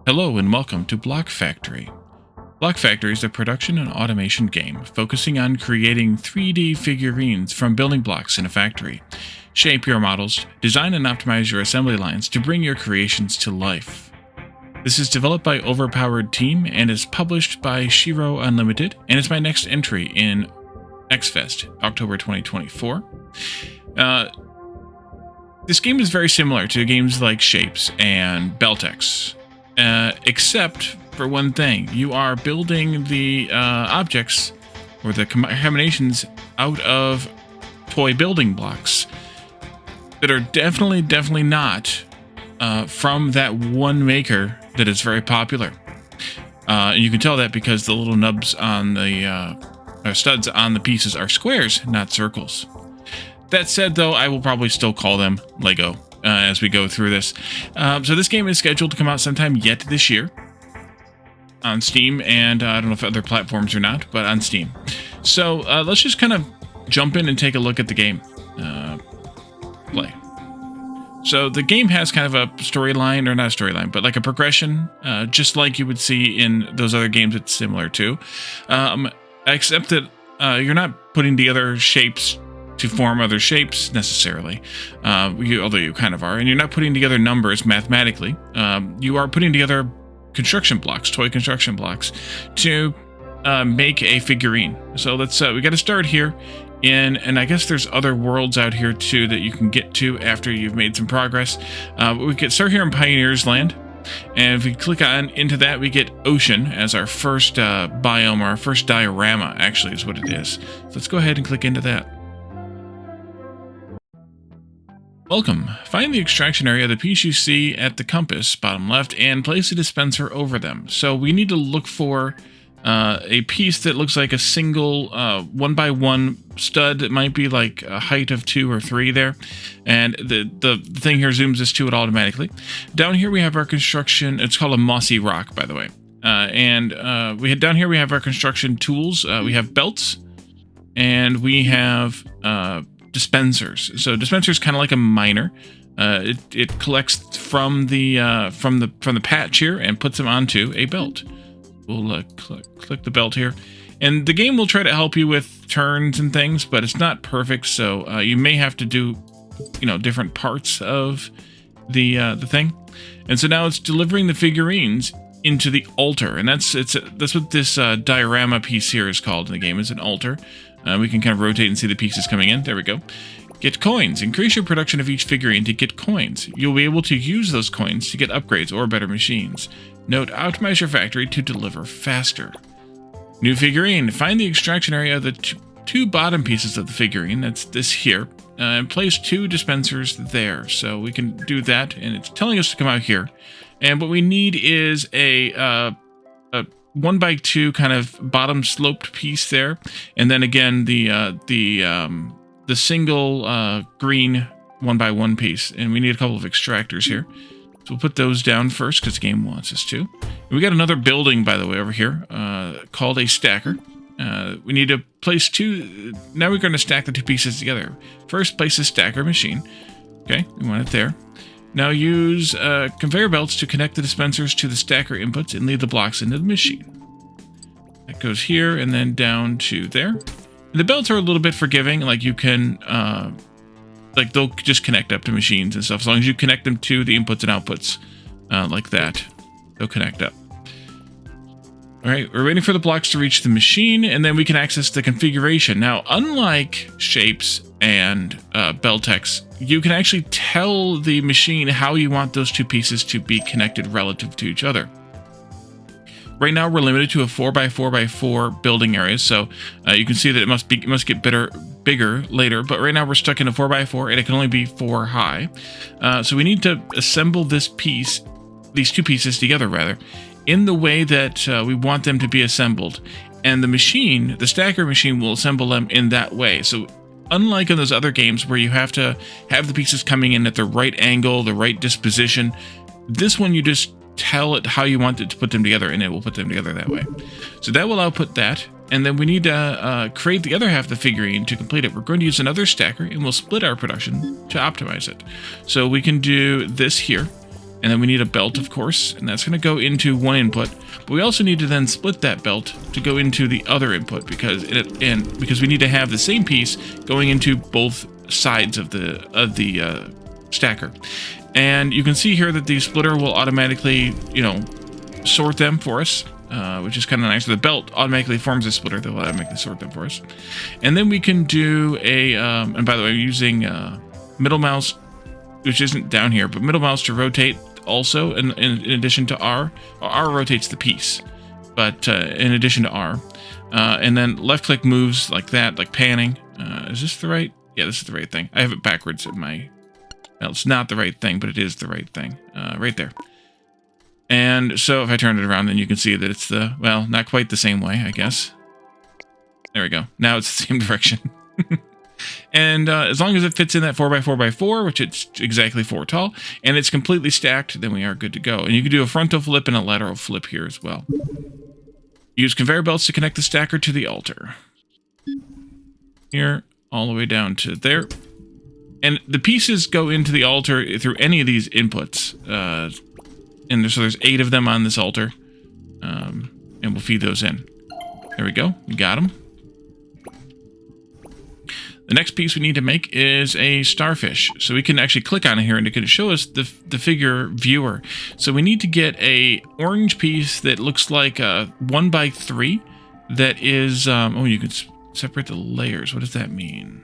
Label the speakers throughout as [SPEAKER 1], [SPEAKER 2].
[SPEAKER 1] Hello and welcome to Block Factory. Block Factory is a production and automation game focusing on creating 3D figurines from building blocks in a factory. Shape your models, design and optimize your assembly lines to bring your creations to life. This is developed by OverPowered team and is published by Shiro Unlimited, and is my next entry in X-Fest, October 2024. This game is very similar to games like Shapes and Beltex. Except for one thing, you are building the objects or the combinations out of toy building blocks that are definitely not from that one maker that is very popular. And you can tell that because the little nubs on the studs on the pieces are squares, not circles. That said, though, I will probably still call them Lego as we go through this. So this game is scheduled to come out sometime yet this year on Steam, and I don't know if other platforms or not, but on Steam. So let's just kind of jump in and take a look at the game. Play. So the game has kind of a storyline, or not a storyline, but like a progression, just like you would see in those other games it's similar to. Except that you're not putting together shapes to form other shapes necessarily, although you kind of are, and you're not putting together numbers mathematically. You are putting together construction blocks, toy construction blocks, to make a figurine. So let's we got to start here and I guess there's other worlds out here too that you can get to after you've made some progress. We can start here in Pioneer's Land, and if we click on into that, we get Ocean as our first biome, or our first diorama actually is what it is. So let's go ahead and click into that. Welcome. Find the extraction area of the piece you see at the compass, bottom left, and place a dispenser over them. So we need to look for a piece that looks like a single 1x1 stud that might be like a height of 2 or 3 there. And the thing here zooms this to it automatically. Down here we have our construction. It's called a mossy rock, by the way. Down here we have our construction tools. We have belts, and we have dispensers. So dispensers kind of like a miner. It collects from the patch here and puts them onto a belt. We'll click the belt here, and the game will try to help you with turns and things, but it's not perfect. So you may have to do different parts of the thing. And so now it's delivering the figurines into the altar, and that's what this diorama piece here is called in the game. Is an altar. We can kind of rotate and see the pieces coming in. There we go. Get coins. Increase your production of each figurine to get coins. You'll be able to use those coins to get upgrades or better machines. Note, optimize your factory to deliver faster. New figurine. Find the extraction area of the two bottom pieces of the figurine. That's this here. And place 2 dispensers there. So we can do that, and it's telling us to come out here. And what we need is a 1x2 kind of bottom sloped piece there, and then again the single green 1x1 piece, and we need a couple of extractors here. So we'll put those down first because the game wants us to. And we got another building, by the way, over here called a stacker. We need to place 2. Now we're going to stack the 2 pieces together. First, place a stacker machine. Okay, we want it there. Now use conveyor belts to connect the dispensers to the stacker inputs and lead the blocks into the machine. That goes here and then down to there. And the belts are a little bit forgiving. Like you can, they'll just connect up to machines and stuff. As long as you connect them to the inputs and outputs like that, they'll connect up. All right, we're waiting for the blocks to reach the machine, and then we can access the configuration. Now, unlike Shapes and Beltex, you can actually tell the machine how you want those 2 pieces to be connected relative to each other. Right now, we're limited to a 4x4x4 building area, so you can see that it must get bigger later. But right now, we're stuck in a 4x4, and it can only be 4 high. So we need to assemble these 2 pieces together, rather, in the way that we want them to be assembled. And the stacker machine will assemble them in that way. So unlike in those other games where you have to have the pieces coming in at the right angle, the right disposition, this one you just tell it how you want it to put them together, and it will put them together that way. So that will output that, and then we need to create the other half of the figurine to complete it. We're going to use another stacker, and we'll split our production to optimize it. So we can do this here. And then we need a belt, of course, and that's going to go into one input. But we also need to then split that belt to go into the other input because we need to have the same piece going into both sides of the stacker. And you can see here that the splitter will automatically, sort them for us, which is kind of nice. The belt automatically forms a splitter that will automatically sort them for us. And then we can do and by the way, I'm using middle mouse, which isn't down here, but middle mouse to rotate also, in addition to R. R rotates the piece, but in addition to R. And then left click moves like that, like panning. Is this the right? Yeah, this is the right thing. I have it backwards in my... Well, it's not the right thing, but it is the right thing. Right there. And so if I turn it around, then you can see that it's well, not quite the same way, I guess. There we go. Now it's the same direction. And as long as it fits in that 4x4x4, which it's exactly 4 tall, and it's completely stacked, then we are good to go. And you can do a frontal flip and a lateral flip here as well. Use conveyor belts to connect the stacker to the altar. Here, all the way down to there. And the pieces go into the altar through any of these inputs. And so there's 8 of them on this altar. And we'll feed those in. There we go. We got them. The next piece we need to make is a starfish. So we can actually click on it here and it can show us the figure viewer. So we need to get a orange piece that looks like a 1x3 that is, oh, you can separate the layers. What does that mean?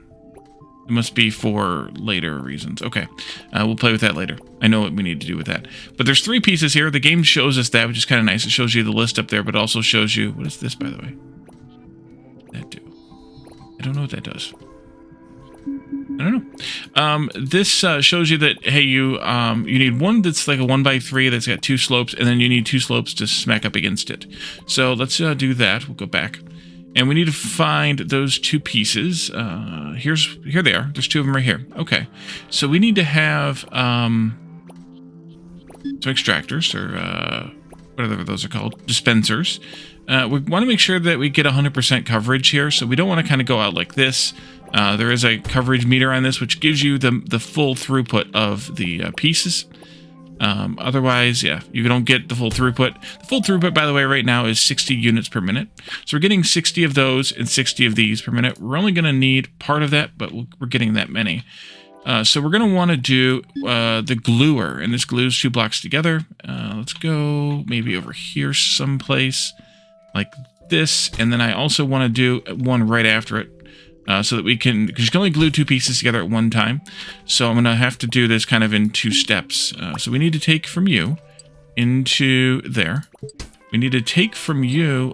[SPEAKER 1] It must be for later reasons. Okay, we'll play with that later. I know what we need to do with that. But there's 3 pieces here. The game shows us that, which is kind of nice. It shows you the list up there, but also shows you... What is this, by the way? What does that do? I don't know what that does. I don't know. This shows you that, hey, you need one that's like a 1x3 that's got 2 slopes, and then you need 2 slopes to smack up against it. So let's do that. We'll go back. And we need to find those 2 pieces. Here they are. There's 2 of them right here. Okay. So we need to have some extractors, or whatever those are called, dispensers. We want to make sure that we get 100% coverage here. So we don't want to kind of go out like this. There is a coverage meter on this, which gives you the full throughput of the pieces. Otherwise, yeah, you don't get the full throughput. The full throughput, by the way, right now is 60 units per minute. So we're getting 60 of those and 60 of these per minute. We're only going to need part of that, but we're getting that many. So we're going to want to do the gluer, and this glues 2 blocks together. Let's go maybe over here someplace like this, and then I also want to do one right after it. So that we can, because you can only glue 2 pieces together at one time. So I'm going to have to do this kind of in 2 steps. So we need to take from you into there. We need to take from you,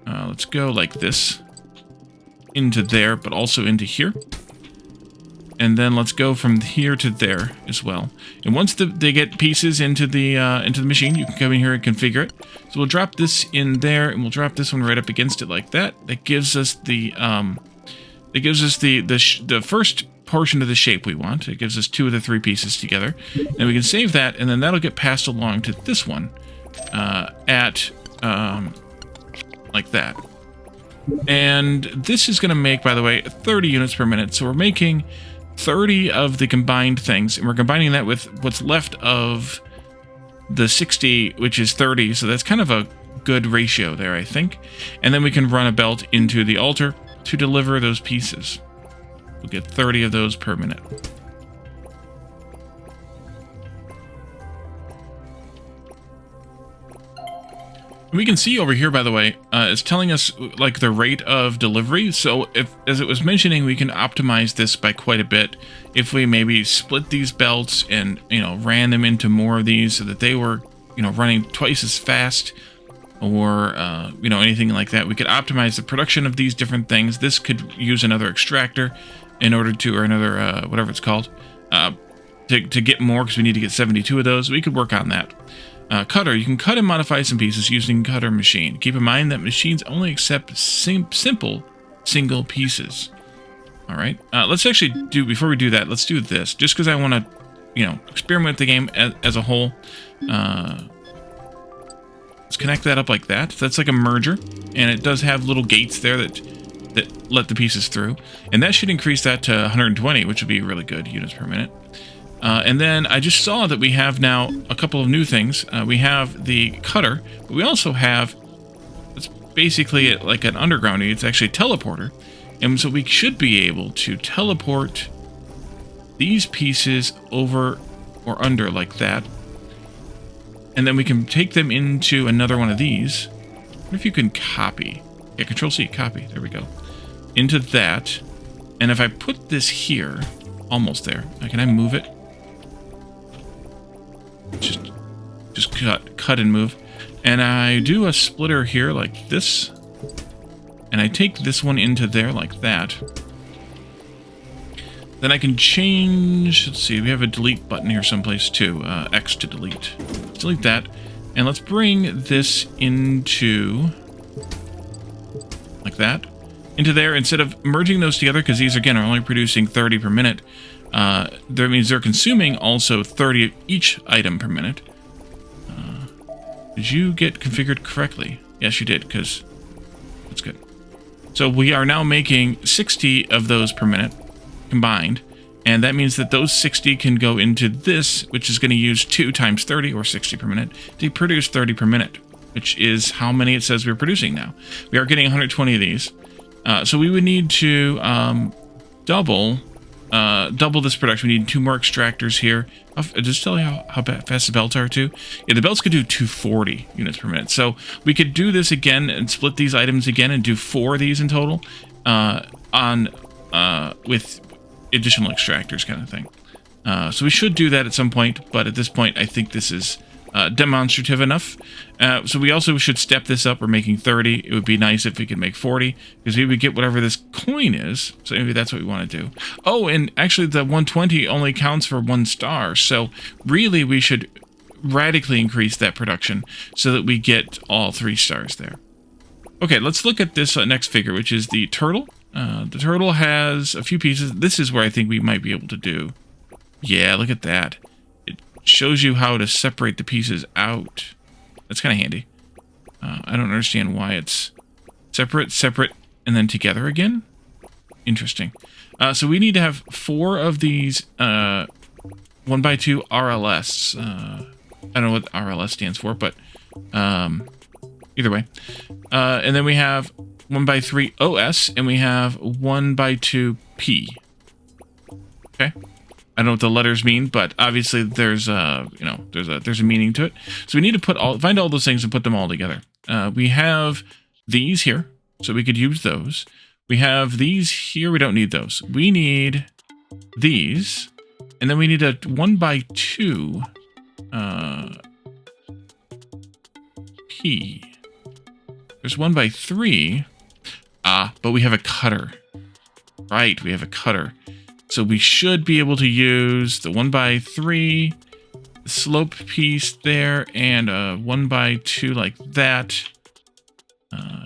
[SPEAKER 1] let's go like this, into there, but also into here. And then let's go from here to there as well. And once they get pieces into the machine, you can come in here and configure it. So we'll drop this in there, and we'll drop this one right up against it like that. That gives us the first portion of the shape we want. It gives us 2 of the 3 pieces together. And we can save that, and then that'll get passed along to this one like that. And this is going to make, by the way, 30 units per minute. So we're making 30 of the combined things, and we're combining that with what's left of the 60, which is 30. So that's kind of a good ratio there, I think. And then we can run a belt into the altar to deliver those pieces. We'll get 30 of those per minute. We can see over here, by the way, it's telling us like the rate of delivery. So if, as it was mentioning, we can optimize this by quite a bit. If we maybe split these belts and, ran them into more of these so that they were, running twice as fast, or anything like that, we could optimize the production of these different things. This could use another extractor in order to, or another whatever it's called, to get more, because we need to get 72 of those. We could work on that. Cutter, you can cut and modify some pieces using cutter machine. Keep in mind that machines only accept simple single pieces. All right, let's actually do, before we do that, let's do this, just because I want to experiment with the game as a whole. Let's connect that up like that. So that's like a merger, and it does have little gates there that let the pieces through. And that should increase that to 120, which would be really good units per minute. And then I just saw that we have now a couple of new things. We have the cutter, but we also have, it's basically like an underground, it's actually a teleporter. And so we should be able to teleport these pieces over or under like that. And then we can take them into another one of these. What if you can copy? Yeah, Control-C, copy. There we go. Into that. And if I put this here, almost there. Can I move it? Just cut and move. And I do a splitter here like this. And I take this one into there like that. Then I can change, let's see, we have a delete button here someplace too. X to delete. Let's delete that. And let's bring this into, like that, into there. Instead of merging those together, because these, again, are only producing 30 per minute. That means they're consuming also 30 of each item per minute. Did you get configured correctly? Yes, you did, because that's good. So we are now making 60 of those per minute combined, and that means that those 60 can go into this, which is going to use 2 times 30, or 60 per minute, to produce 30 per minute, which is how many it says we're producing now. We are getting 120 of these. So we would need to double this production. We need 2 more extractors here. Just tell you how fast the belts are too. Yeah, the belts could do 240 units per minute. So we could do this again and split these items again and do 4 of these in total with additional extractors kind of thing. So we should do that at some point, but at this point I think this is demonstrative enough. So we also should step this up. We're making 30. It would be nice if we could make 40, because we would get whatever this coin is. So maybe that's what we want to do. Oh, and actually the 120 only counts for 1 star. So really we should radically increase that production so that we get all 3 stars there. Okay, let's look at this next figure, which is the turtle. The turtle has a few pieces. This is where I think we might be able to do. Yeah, look at that. Shows you how to separate the pieces out. That's kind of handy. I don't understand why it's separate, and then together again. Interesting. So we need to have 4 of these 1x2 RLS. I don't know what RLS stands for, but either way. And then we have 1x3 OS, and we have 1x2 P. Okay. I don't know what the letters mean, but obviously there's there's a meaning to it. So we need to find all those things and put them all together. We have these here, so we could use those. We have these here. We don't need those. We need these, and then we need a 1x2 P. There's 1x3. But we have a cutter. Right, we have a cutter. So we should be able to use the 1x3, the slope piece there, and a 1x2 like that.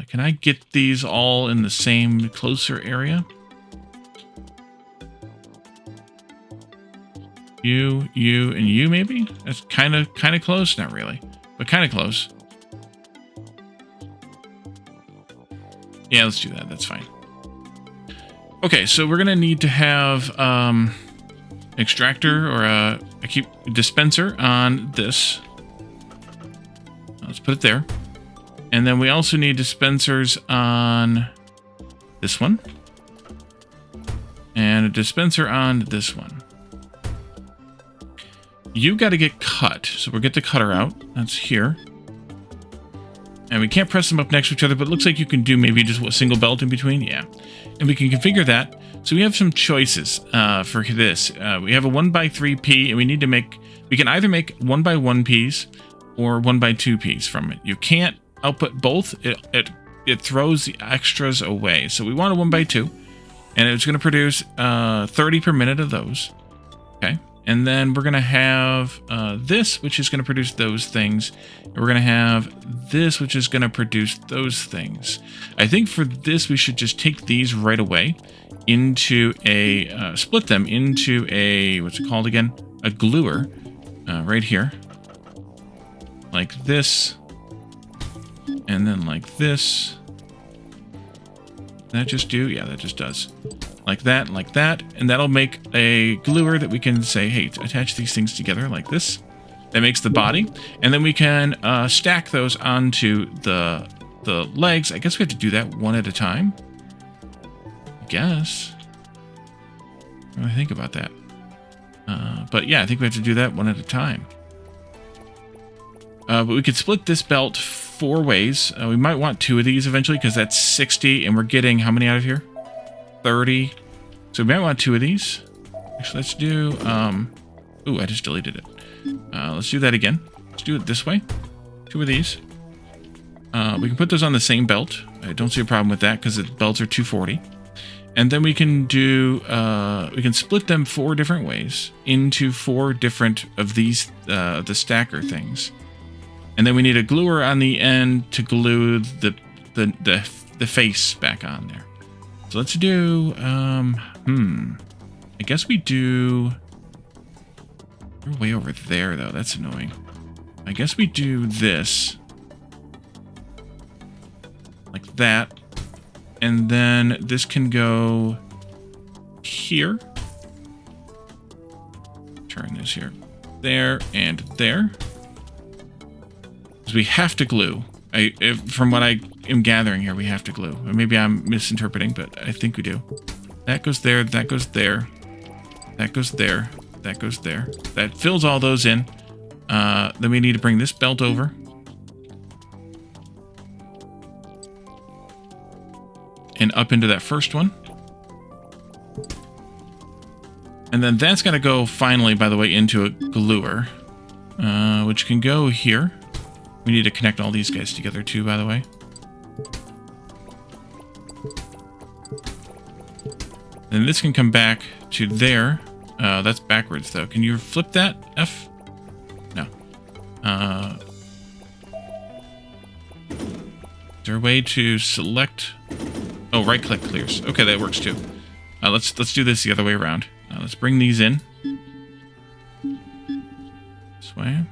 [SPEAKER 1] Can I get these all in the same closer area? You, and you maybe? That's kind of close. Not really, but kind of close. Yeah, let's do that. That's fine. Okay, so we're gonna need to have extractor or a dispenser on this. Let's put it there, and then we also need dispensers on this one, and a dispenser on this one. You got to get cut, so we'll get the cutter out. That's here. And we can't press them up next to each other, but it looks like you can do maybe just a single belt in between. Yeah. And we can configure that. So we have some choices for this. We have a 1x3 P, and we need to make... We can either make 1x1 Ps or 1x2 Ps from it. You can't output both. It throws the extras away. So we want a 1x2, and it's going to produce 30 per minute of those. Okay. And then we're going to have this, which is going to produce those things. And we're going to have this, which is going to produce those things. I think for this, we should just take these right away into a, split them into a, what's it called again? A gluer, right here. Like this. And then like this. Does that just do? Yeah, that just does. like that, and that'll make a gluer that we can say, hey, attach these things together like this. That makes the body, and then we can stack those onto the legs. I guess we have to do that one at a time. I guess. What do I think about that? But yeah, I think we have to do that one at a time. But we could split this belt 4 ways. We might want 2 of these eventually because that's 60, and we're getting how many out of here? 30. So we might want 2 of these. Actually, let's do... ooh, I just deleted it. Let's do that again. Let's do it this way. 2 of these. We can put those on the same belt. I don't see a problem with that because the belts are 240. And then we can do, we can split them 4 different ways into 4 different of these, the stacker things. And then we need a gluer on the end to glue the face back on there. So let's do, I guess we do, we're way over there though, that's annoying. I guess we do this. Like that. And then this can go here. Turn this here. There and there. Because we have to glue. From what I am gathering here, we have to glue. Or maybe I'm misinterpreting, but I think we do. That goes there, that goes there. That goes there, that goes there. That fills all those in. Then we need to bring this belt over. And up into that first one. And then that's got to go finally, by the way, into a gluer. Which can go here. We need to connect all these guys together too, by the way. And this can come back to there. That's backwards though. Can you flip that? F? No. Is there a way to select... Oh, right-click clears. Okay, that works too. Let's do this the other way around. Let's bring these in. This way.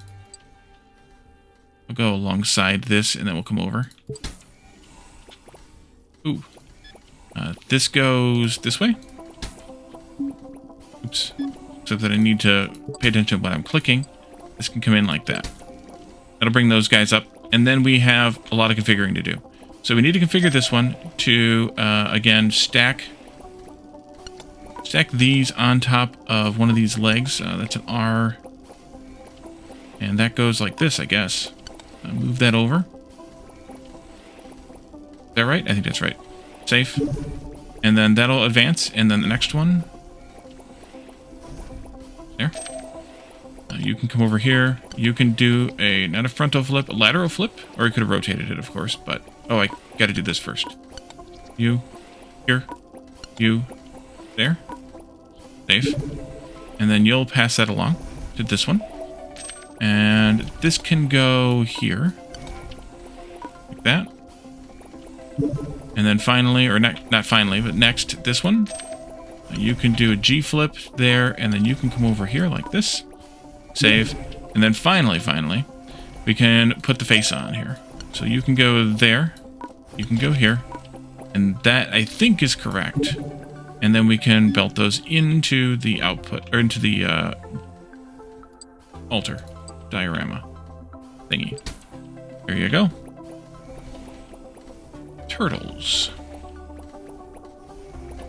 [SPEAKER 1] We'll go alongside this, and then we'll come over. Ooh. This goes this way. Oops. So that I need to pay attention to what I'm clicking. This can come in like that. That'll bring those guys up. And then we have a lot of configuring to do. So we need to configure this one to, again, stack these on top of one of these legs. That's an R. And that goes like this, I guess. Move that over. Is that right? I think that's right. Safe. And then that'll advance. And then the next one. There. You can come over here. You can do not a frontal flip, a lateral flip. Or you could have rotated it, of course, but... Oh, I gotta do this first. You, here, you, there. Safe. And then you'll pass that along to this one. And this can go here. Like that. And then finally, or not finally, but next, this one. You can do a G flip there, and then you can come over here like this. Save. And then finally, we can put the face on here. So you can go there. You can go here. And that, I think, is correct. And then we can belt those into the output, or into the altar diorama thingy. There you go. Turtles.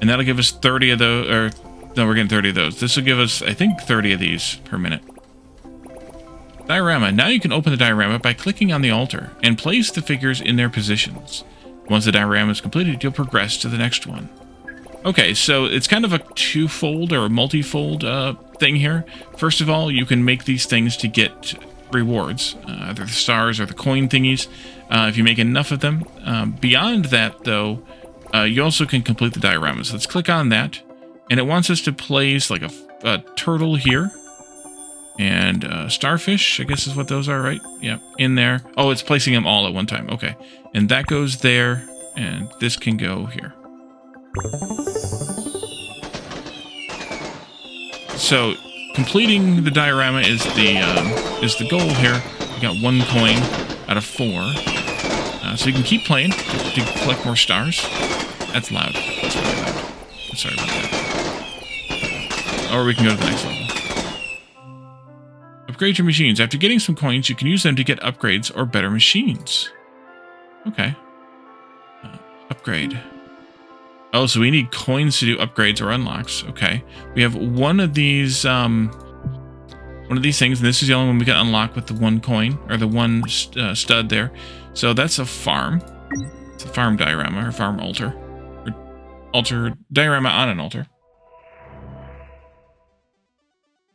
[SPEAKER 1] And that'll give us 30 of those, or no, we're getting 30 of those. This will give us, I think, 30 of these per minute. Diorama. Now you can open the diorama by clicking on the altar and place the figures in their positions. Once the diorama is completed, you'll progress to the next one. Okay, so it's kind of a two-fold or a multi-fold thing here. First of all, you can make these things to get rewards, either the stars or the coin thingies, if you make enough of them. Beyond that, though, you also can complete the diorama. So let's click on that, and it wants us to place like a turtle here. And starfish, I guess is what those are, right? Yeah, in there. Oh, it's placing them all at one time. Okay. And that goes there, and this can go here. So, completing the diorama is the goal here. We got 1 coin out of 4. So you can keep playing to collect more stars. That's loud. That's really loud. Sorry about that. Or we can go to the next level. Upgrade your machines. After getting some coins, you can use them to get upgrades or better machines. Okay. Upgrade. Oh, so we need coins to do upgrades or unlocks. Okay. We have one of these things, and this is the only one we can unlock with the 1 coin, or the 1 stud there. So that's a farm. It's a farm diorama, or farm altar. Or altar diorama on an altar.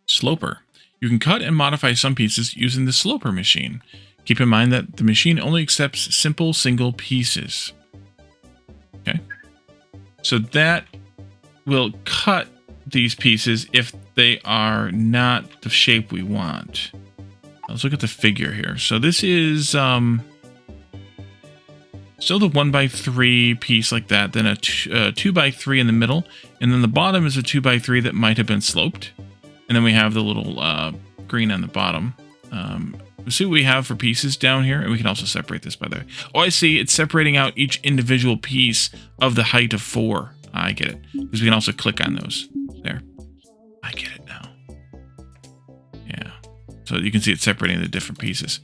[SPEAKER 1] Sloper. You can cut and modify some pieces using the sloper machine. Keep in mind that the machine only accepts simple single pieces. Okay. So that will cut these pieces if they are not the shape we want. Let's look at the figure here. So this is still the 1x3 piece like that, then a 2x3 in the middle, and then the bottom is a 2x3 that might have been sloped. And then we have the little green on the bottom. Let's see what we have for pieces down here. And we can also separate this, by the way. Oh, I see. It's separating out each individual piece of the height of 4. I get it. Because we can also click on those. There. I get it now. Yeah. So you can see it's separating the different pieces.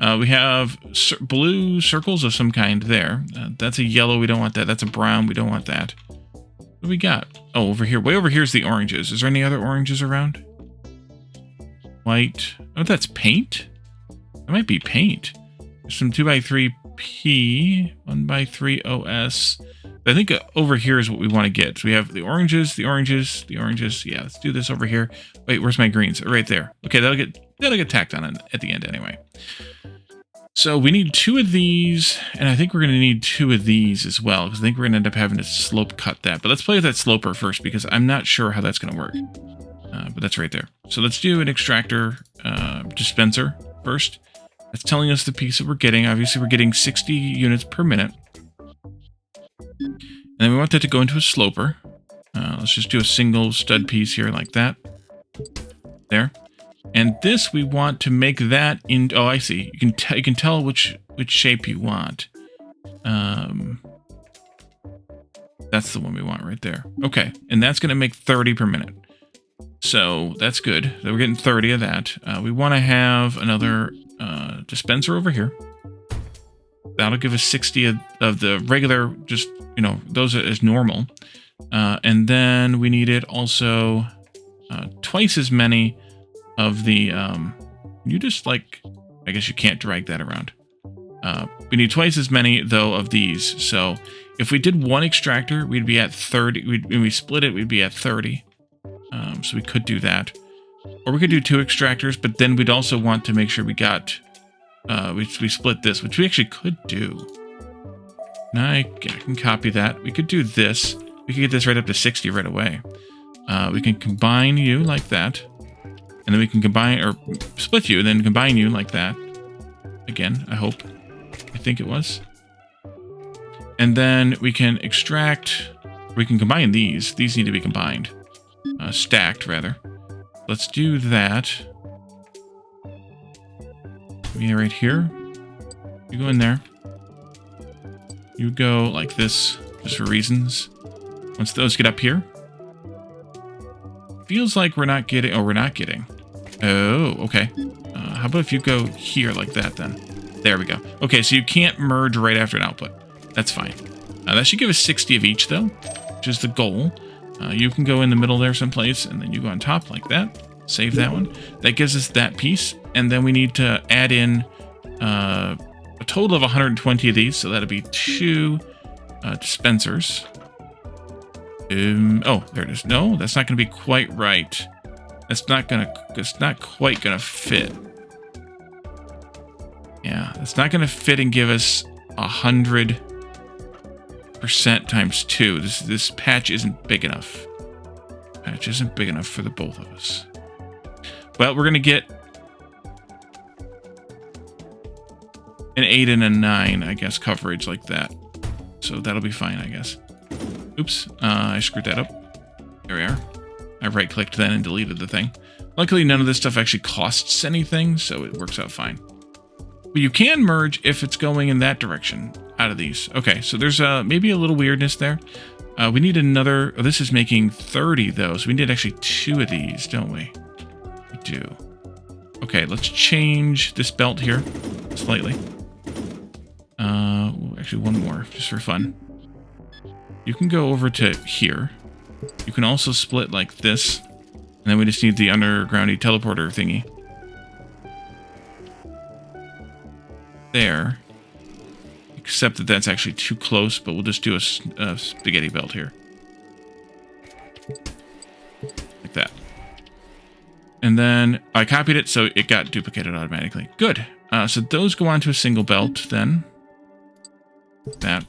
[SPEAKER 1] We have blue circles of some kind there. That's a yellow. We don't want that. That's a brown. We don't want that. What do we got? Oh, over here. Way over here is the oranges. Is there any other oranges around? White. Oh, that's paint? That might be paint. There's some 2x3P, 1x3 OS. I think over here is what we want to get. So we have the oranges, the oranges, the oranges. Yeah, let's do this over here. Wait, where's my greens? Right there. Okay, that'll get tacked on at the end anyway. So we need 2 of these, and I think we're going to need 2 of these as well, because I think we're going to end up having to slope cut that. But let's play with that sloper first, because I'm not sure how that's going to work. But that's right there. So let's do an extractor dispenser first. That's telling us the piece that we're getting. Obviously, we're getting 60 units per minute. And then we want that to go into a sloper. Let's just do a single stud piece here like that. There. And this we want to make that in. Oh, I see. You can tell which shape you want. That's the one we want right there. Okay, and that's going to make 30 per minute. So that's good. So we're getting 30 of that. We want to have another dispenser over here. That'll give us 60 of the regular, just, you know, those as normal. And then we needed also twice as many of the, you just like, I guess you can't drag that around. We need twice as many, though, of these. So if we did 1 extractor, we'd be at 30. When we split it, we'd be at 30. So we could do that. Or we could do 2 extractors, but then we'd also want to make sure we got, we split this, which we actually could do. Now I can copy that. We could do this. We could get this right up to 60 right away. We can combine you like that. And then we can combine, or split you, and then combine you like that. Again, I hope. I think it was. And then we can extract, we can combine these. These need to be combined. Stacked, rather. Let's do that. Yeah, right here. You go in there. You go like this, just for reasons. Once those get up here. Feels like we're not getting, oh, we're not getting. Oh, okay. How about if you go here like that then? There we go. Okay, so you can't merge right after an output. That's fine. That should give us 60 of each, though, which is the goal. You can go in the middle there someplace, and then you go on top like that. Save that one. That gives us that piece, and then we need to add in a total of 120 of these, so that'll be 2 dispensers. Oh, there it is. No, that's not going to be quite right. It's not quite going to fit. Yeah, it's not going to fit and give us 100% times 2. This patch isn't big enough. Patch isn't big enough for the both of us. Well, we're going to get an 8 and a 9, I guess, coverage like that. So that'll be fine, I guess. Oops, I screwed that up. There we are. I right-clicked then and deleted the thing. Luckily, none of this stuff actually costs anything, so it works out fine. But you can merge if it's going in that direction out of these. Okay, so there's maybe a little weirdness there. We need another... Oh, this is making 30, though. So we need actually 2 of these, don't we? We do. Okay, let's change this belt here slightly. Actually, one more, just for fun. You can go over to here. You can also split like this. And then we just need the undergroundy teleporter thingy. There. Except that that's actually too close, but we'll just do a spaghetti belt here. Like that. And then I copied it, so it got duplicated automatically. Good. So those go onto a single belt, then. That.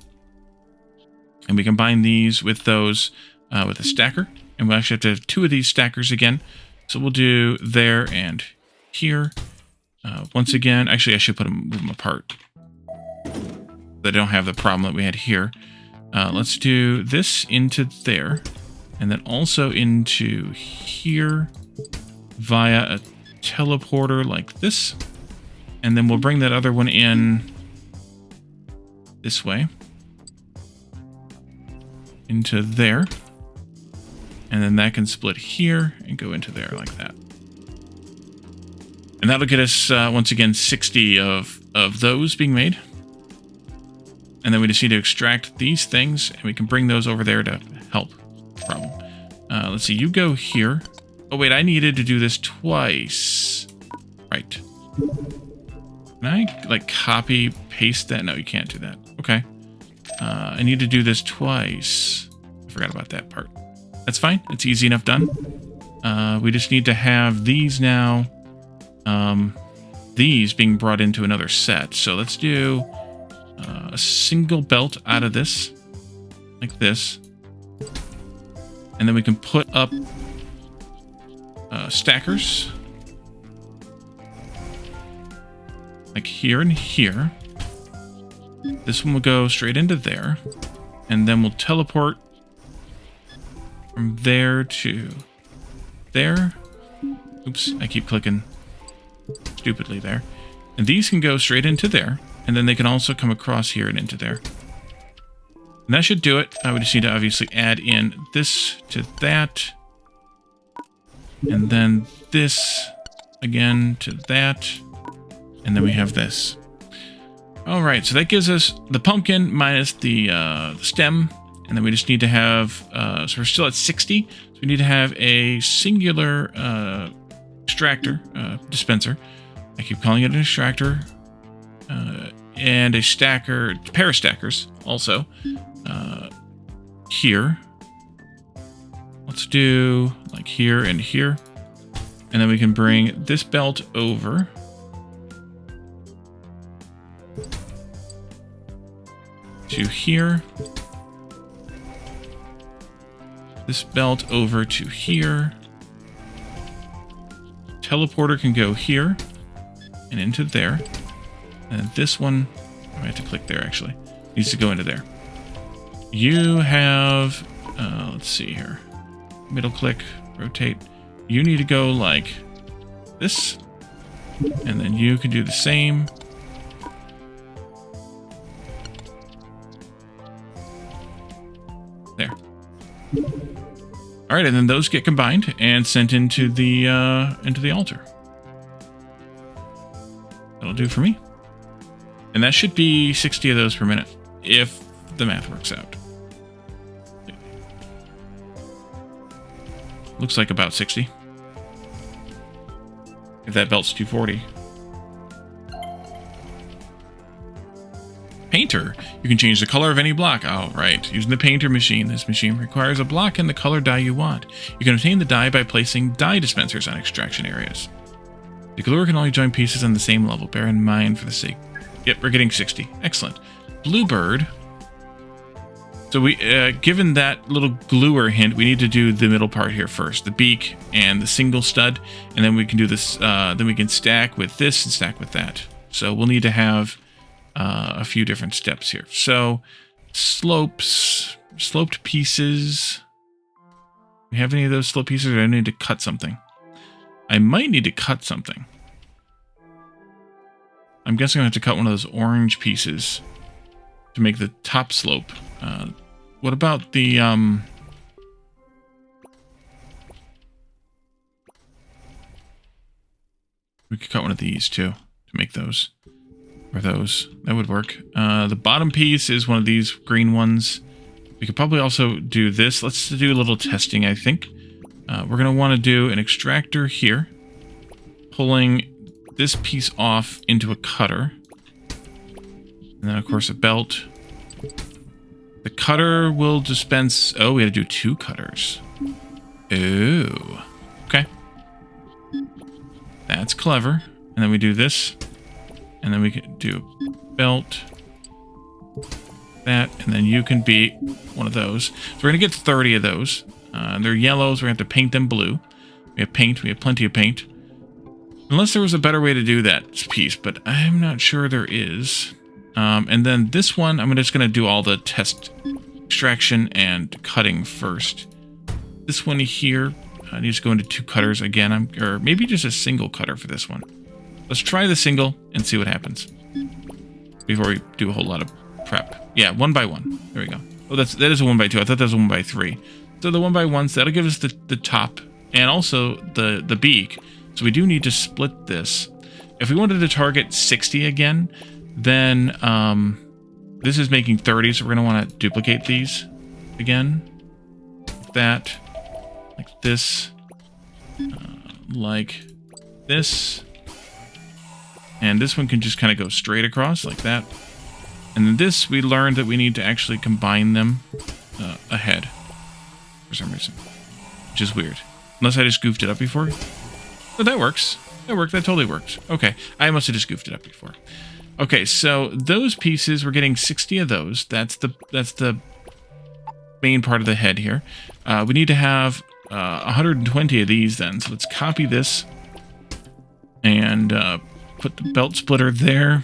[SPEAKER 1] And we combine these with those with a stacker. And we'll actually have to have 2 of these stackers again. So we'll do there and here. Once again, actually I should move them apart. They don't have the problem that we had here. Let's do this into there. And then also into here via a teleporter like this. And then we'll bring that other one in this way. Into there. And then that can split here and go into there like that. And that'll get us, once again, 60 of those being made. And then we just need to extract these things, and we can bring those over there to help. Problem. Let's see, you go here. Oh, wait, I needed to do this twice. Right. Can I, like, copy, paste that? No, you can't do that. Okay. I need to do this twice. I forgot about that part. That's fine. It's easy enough done. We just need to have these now. These being brought into another set. So let's do a single belt out of this. Like this. And then we can put up stackers. Like here and here. This one will go straight into there. And then we'll teleport from there to there. Oops, I keep clicking stupidly there. And these can go straight into there. And then they can also come across here and into there. And that should do it. I would just need to obviously add in this to that. And then this again to that. And then we have this. All right, so that gives us the pumpkin minus the stem. And then we just need to have, so we're still at 60. So we need to have a singular extractor, dispenser. I keep calling it an extractor. And a stacker, a pair of stackers also. Here. Let's do like here and here. And then we can bring this belt over. To here. This belt over to here. Teleporter can go here and into there. And this one, I have to click there actually, needs to go into there. You have, let's see here, middle click, rotate. You need to go like this, and then you can do the same. There. All right, and then those get combined and sent into the altar. That'll do for me. And that should be 60 of those per minute, if the math works out. Looks like about 60. If that belt's 240. Painter. You can change the color of any block. Oh, right. Using the painter machine. This machine requires a block and the color dye you want. You can obtain the dye by placing dye dispensers on extraction areas. The gluer can only join pieces on the same level. Bear in mind for the sake. Yep, we're getting 60. Excellent. Bluebird. So we, given that little gluer hint, we need to do the middle part here first. The beak and the single stud. And then we can do this, then we can stack with this and stack with that. So we'll need to have a few different steps here. So sloped pieces. Do we have any of those sloped pieces, or do I need to cut something? I might need to cut something. I'm guessing I have to cut one of those orange pieces to make the top slope. What about the, we could cut one of these, too, to make those. Or those. That would work. The bottom piece is one of these green ones. We could probably also do this. Let's do a little testing, I think. We're going to want to do an extractor here. Pulling this piece off into a cutter. And then, of course, a belt. The cutter will dispense... Oh, we had to do 2 cutters. Ooh. Okay. That's clever. And then we do this. And then we can do belt. That. And then you can be one of those. So we're going to get 30 of those. They're yellows. We're going to have to paint them blue. We have paint. We have plenty of paint. Unless there was a better way to do that piece. But I'm not sure there is. And then this one, I'm just going to do all the test extraction and cutting first. This one here needs to go into 2 cutters again. Or maybe just a single cutter for this one. Let's try the single and see what happens before we do a whole lot of prep. Yeah, 1 by 1. There we go. Oh, that is a 1 by 2. I thought that was a 1 by 3. So the 1 by 1s, that'll give us the top and also the beak. So we do need to split this. If we wanted to target 60 again, then this is making 30, so we're going to want to duplicate these again. Like that. Like this. Like this. And this one can just kind of go straight across like that. And then this, we learned that we need to actually combine them ahead for some reason. Which is weird. Unless I just goofed it up before. But that works. That worked. That totally worked. Okay. I must have just goofed it up before. Okay, so those pieces, we're getting 60 of those. That's the main part of the head here. We need to have 120 of these then. So let's copy this and put the belt splitter there.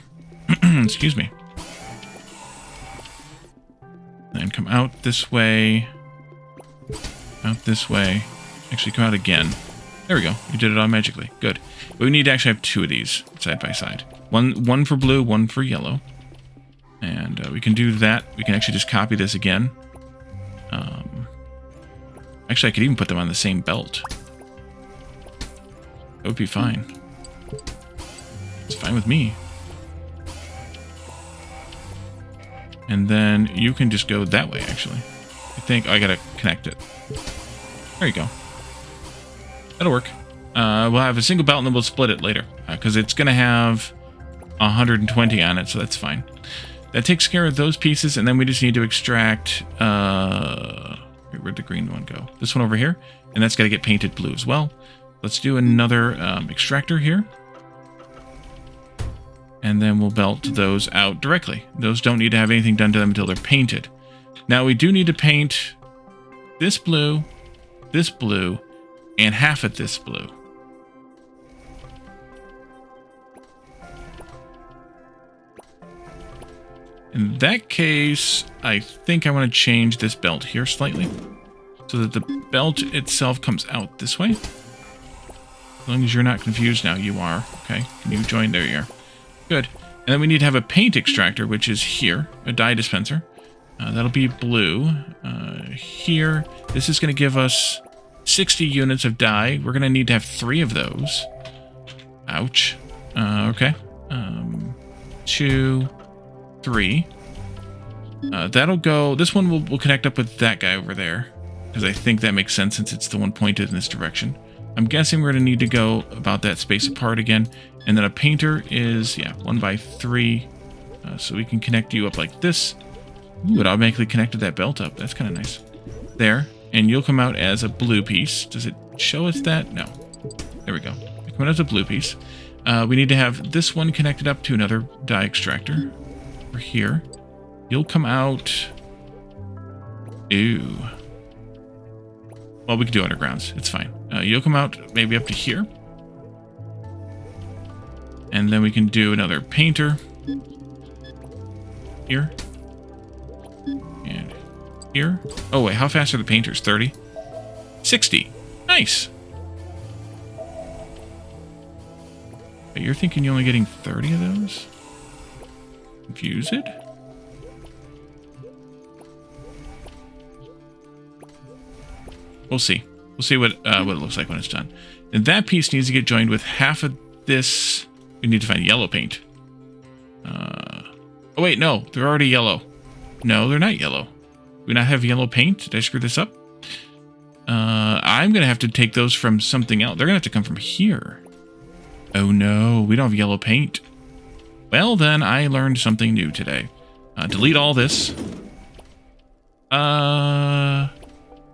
[SPEAKER 1] Excuse me. And come out this way. Out this way. Actually, come out again. There we go. You did it all magically. Good. But we need to actually have 2 of these side by side. One for blue, 1 for yellow. And we can do that. We can actually just copy this again. Actually, I could even put them on the same belt. That would be fine. It's fine with me. And then you can just go that way, actually. I think I gotta connect it. There you go. That'll work. We'll have a single belt and then we'll split it later. Because it's going to have 120 on it, so that's fine. That takes care of those pieces, and then we just need to extract... where'd the green one go? This one over here. And that's got to get painted blue as well. Let's do another extractor here. And then we'll belt those out directly. Those don't need to have anything done to them until they're painted. Now we do need to paint this blue, and half of this blue. In that case, I think I want to change this belt here slightly so that the belt itself comes out this way. As long as you're not confused now, you are. Okay, can you join? There you are. Good. And then we need to have a paint extractor, which is here, a dye dispenser. That'll be blue. Here, this is going to give us 60 units of dye. We're going to need to have 3 of those. Ouch. Okay. 2, 3. That'll go... This one will connect up with that guy over there, because I think that makes sense since it's the one pointed in this direction. I'm guessing we're going to need to go about that space apart again. And then a painter is, yeah, 1 by 3. So we can connect you up like this. Ooh, it automatically connected that belt up. That's kind of nice. There. And you'll come out as a blue piece. Does it show us that? No. There we go. You come out as a blue piece. We need to have this one connected up to another dye extractor. Over here. You'll come out... Ew. Well, we can do undergrounds. It's fine. You'll come out maybe up to here. And then we can do another painter. Here. And here. Oh, wait. How fast are the painters? 30? 60. Nice. But you're thinking you're only getting 30 of those? Confused? We'll see. We'll see what it looks like when it's done. And that piece needs to get joined with half of this. We need to find yellow paint. Oh, wait, no. They're already yellow. No, they're not yellow. Do we not have yellow paint? Did I screw this up? I'm going to have to take those from something else. They're going to have to come from here. Oh, no. We don't have yellow paint. Well, then, I learned something new today. Delete all this.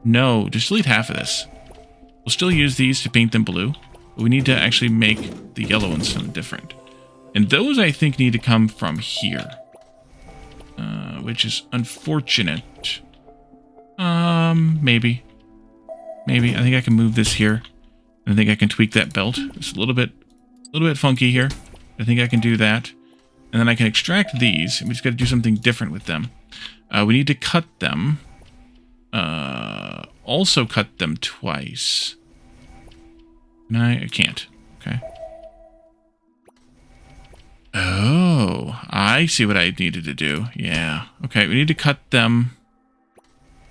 [SPEAKER 1] No, just delete half of this. We'll still use these to paint them blue, but we need to actually make the yellow ones something different. And those, I think, need to come from here. Which is unfortunate. Maybe. Maybe. I think I can move this here. I think I can tweak that belt. It's a little bit funky here. I think I can do that. And then I can extract these. And we just got to do something different with them. We need to cut them. Also cut them twice. No, I can't. Okay. Oh, I see what I needed to do. Yeah. Okay, we need to cut them.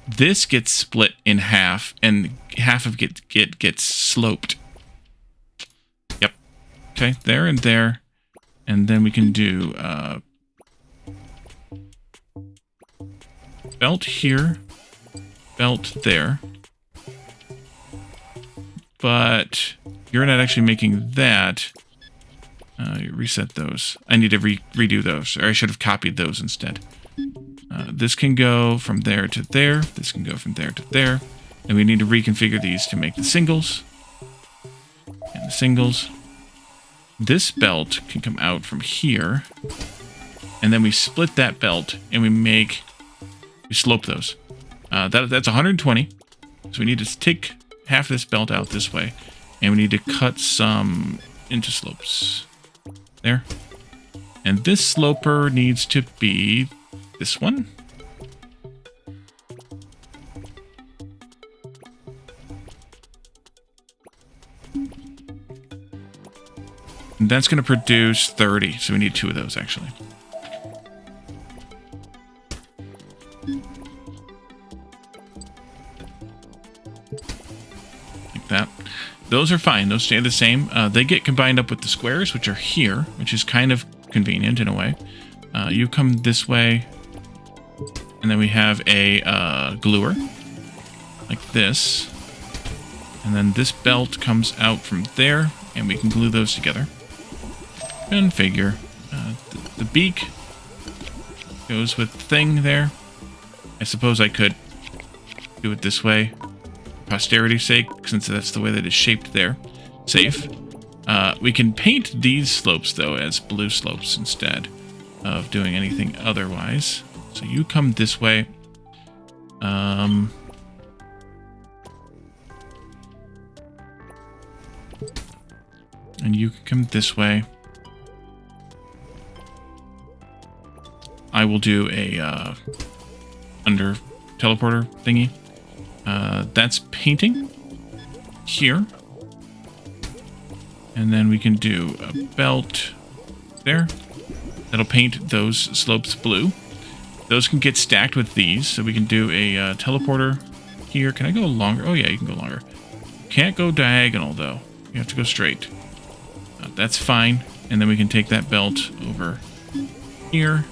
[SPEAKER 1] This gets split in half, and half of it gets sloped. Yep. Okay, there and there. And then we can do belt here, belt there. But you're not actually making that. Reset those. I need to redo those, or I should have copied those instead. This can go from there to there. This can go from there to there. And we need to reconfigure these to make the singles. And the singles. This belt can come out from here. And then we split that belt and we slope those. That's 120. So we need to take half this belt out this way. And we need to cut some into slopes. There. And this sloper needs to be this one. And that's going to produce 30. So we need 2 of those, actually. Like that. Those are fine. Those stay the same. They get combined up with the squares, which are here, which is kind of convenient in a way. You come this way, and then we have a gluer, like this. And then this belt comes out from there, and we can glue those together. Configure. The beak goes with the thing there. I suppose I could do it this way. Posterity's sake, since that's the way that it's shaped there. Safe. We can paint these slopes, though, as blue slopes instead of doing anything otherwise. So you come this way. And you can come this way. I will do a under teleporter thingy. That's painting here. And then we can do a belt there. That'll paint those slopes blue. Those can get stacked with these. So we can do a teleporter here. Can I go longer? Oh, yeah, you can go longer. Can't go diagonal, though. You have to go straight. That's fine. And then we can take that belt over here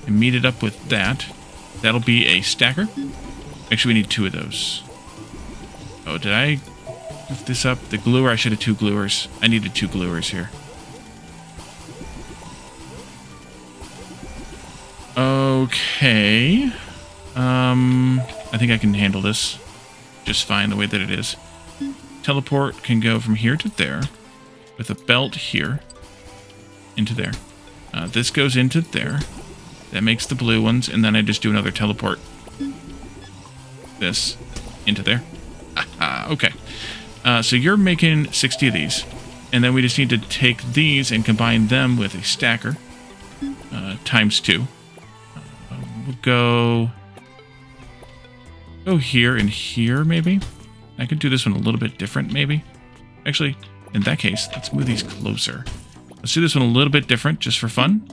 [SPEAKER 1] and meet it up with that. That'll be a stacker. Actually, we need 2 of those. Oh, did I lift this up? The gluer, I should have 2 gluers. I needed 2 gluers here. Okay. I think I can handle this just fine the way that it is. Teleport can go from here to there with a belt here into there. This goes into there. That makes the blue ones, and then I just do another teleport. This into there. Okay. So you're making 60 of these, and then we just need to take these and combine them with a stacker times 2. We'll go here and here, maybe. I could do this one a little bit different, maybe. Actually, in that case, let's move these closer. Let's do this one a little bit different, just for fun.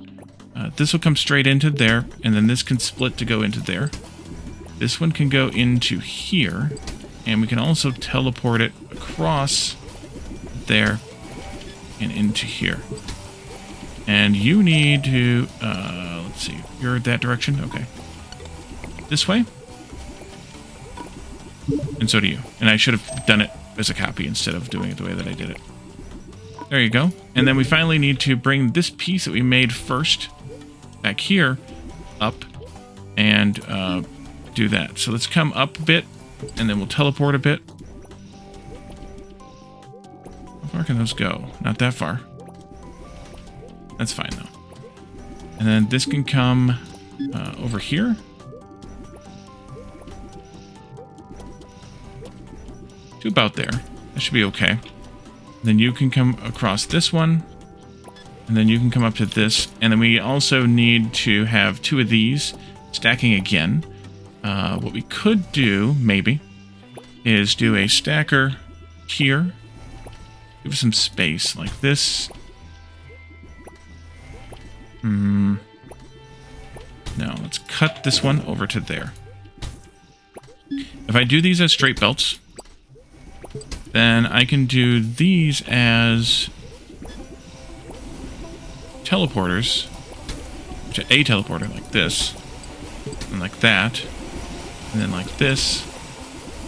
[SPEAKER 1] This will come straight into there, and then this can split to go into there. This one can go into here, And we can also teleport it across there and into here. And you need to, let's see, you're that direction? Okay. This way? And so do you. And I should have done it as a copy instead of doing it the way that I did it. There you go. And then we finally need to bring this piece that we made first back here up and do that. So let's come up a bit, and then we'll teleport a bit. How far can those go? Not that far. That's fine, though. And then this can come over here. To about there. That should be okay. Then you can come across this one. And then you can come up to this. And then we also need to have 2 of these stacking again. What we could do, maybe, is do a stacker here. Give us some space like this. No, let's cut this one over to there. If I do these as straight belts, then I can do these as teleporters. To a teleporter like this, and like that, and then like this,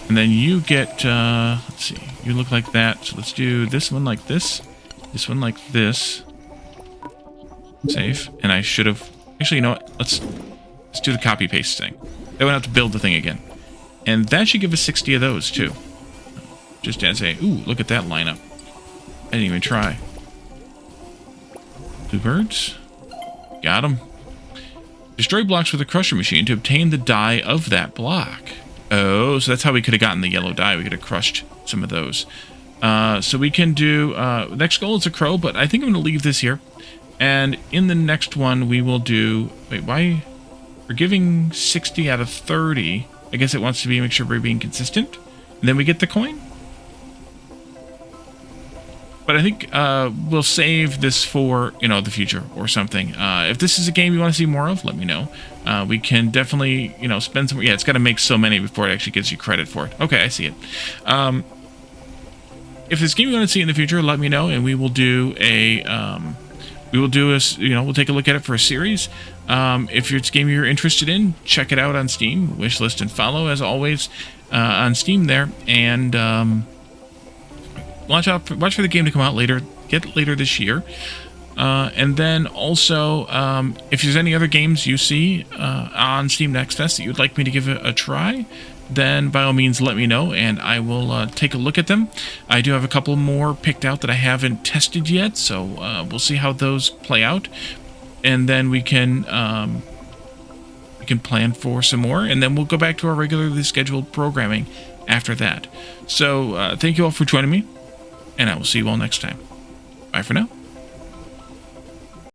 [SPEAKER 1] and then you get, let's see, you look like that, so let's do this one like this one like this. Save. And I should have, actually, you know what, let's do the copy paste thing. Then we don't have to build the thing again. And that should give us 60 of those too. Just as a, ooh, look at that lineup. I didn't even try. Bluebirds. Got them. Destroy blocks with a crusher machine to obtain the die of that block. Oh, so that's how we could have gotten the yellow die. We could have crushed some of those. So we can do, next goal is a crow, but I think I'm going to leave this here. And in the next one, we will do, wait, why? We're giving 60 out of 30. I guess it wants to be, make sure we're being consistent. And then we get the coin. But I think we'll save this for, you know, the future or something. If this is a game you want to see more of, let me know. We can definitely, you know, spend some... Yeah, it's got to make so many before it actually gives you credit for it. Okay, I see it. If this game you want to see in the future, let me know, and we will do a... we'll take a look at it for a series. If it's a game you're interested in, check it out on Steam. Wishlist and follow, as always, on Steam there. And... watch for the game to come out later this year. And then also, if there's any other games you see on Steam Next Fest that you'd like me to give a try, then by all means let me know, and I will take a look at them. I do have a couple more picked out that I haven't tested yet, so we'll see how those play out. And then we can plan for some more, and then we'll go back to our regularly scheduled programming after that. So thank you all for joining me. And I will see you all next time. Bye for now.